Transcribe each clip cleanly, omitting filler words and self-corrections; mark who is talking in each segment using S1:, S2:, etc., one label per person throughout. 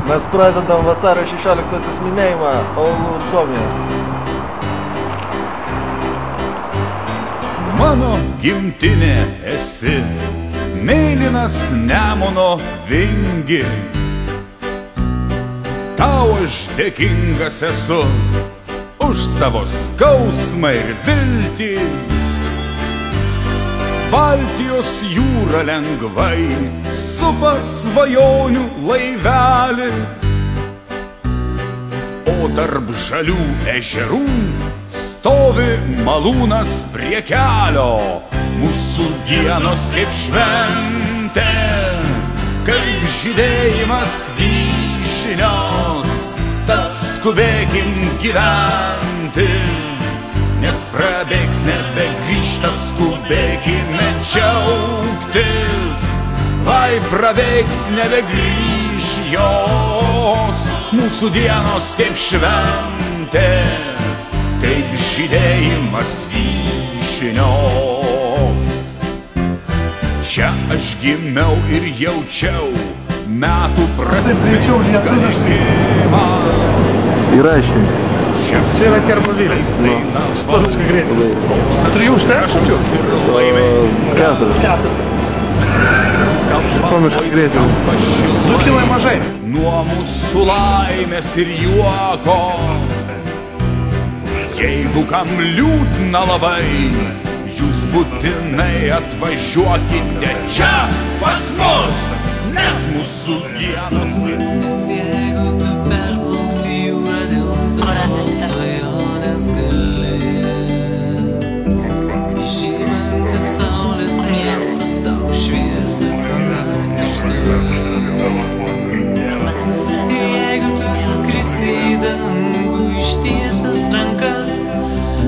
S1: Mes pradedam vasario 16 minėjimą Aulų Suomijoje.
S2: Mano gimtinė esi, mėlynas Nemuno vingi. Tau aš dėkingas esu už savo skausmą ir viltį. Baltijos jūra lengvai supa svajonių laivelį, o tarp žalių ežerų stovi malūnas prie kelio. Mūsų dienos kaip šventė, kaip žydėjimas vyšnios, tad skubėkim gyventi, nes prabėgs nebegrįžta, skubėkime džiaugtis, vai prabėgs nebegrįž jos. Mūsų dienos kaip šventė, kaip žydėjimas vyšnios. Čia aš gimiau ir jaučiau metų prasmingą likimą.
S1: Įrašė.
S2: Čia
S3: yra Kermovilis. Paruškai greitai. 3 užteko? 4. Suomiškai greitai. 2 kilai mažai.
S2: Nuo mūsų laimės ir juoko, jeigu kam liūdna labai, jūs būtinai atvažiuokite čia pas mus, nes mūsų dienos.
S4: Nes jeigu tu perplaukti jūrą dėl savo svajonės gali, žymantis saulės miestas tau švies visą naktį iš toli. Ir jeigu tu skrisi į dangų ištiesęs rankas,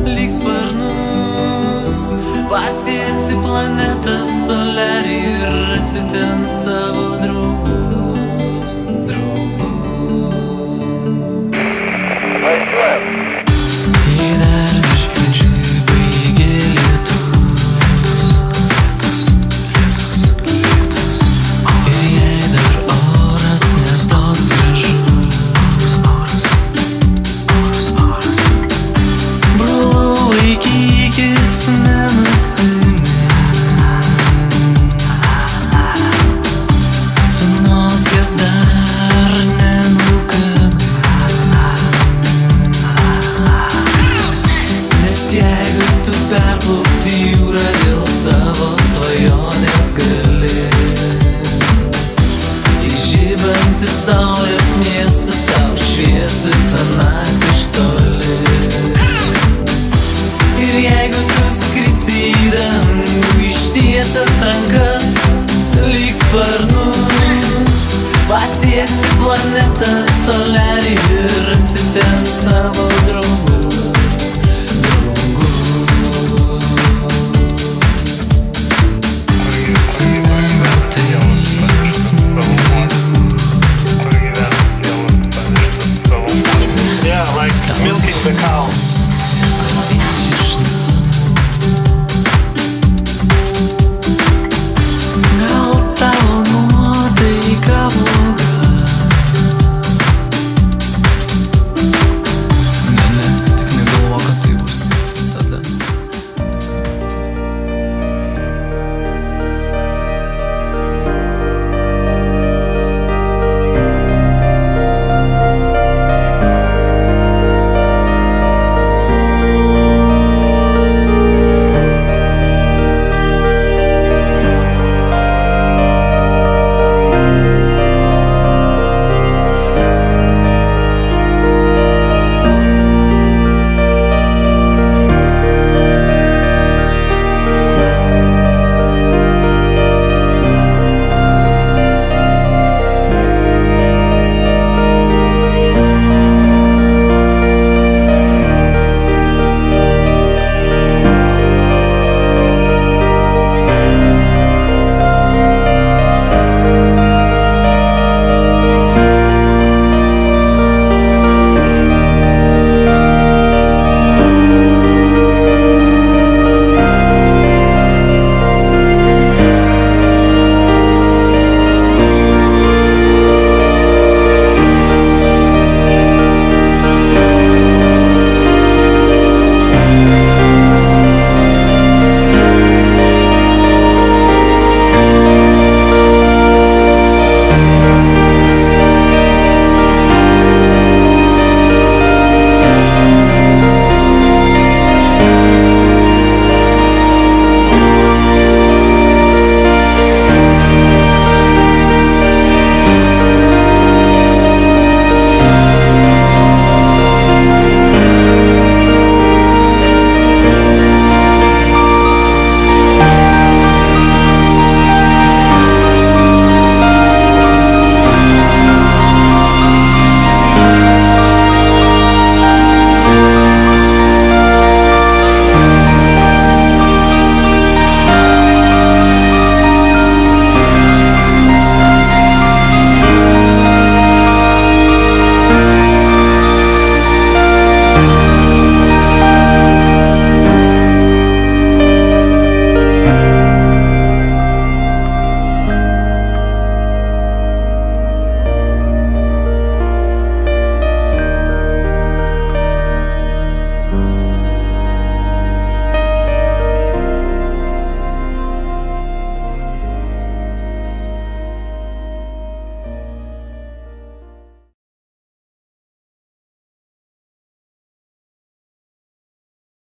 S4: lyg pasieksi planetą Solerį ir rasi ten savo draugą.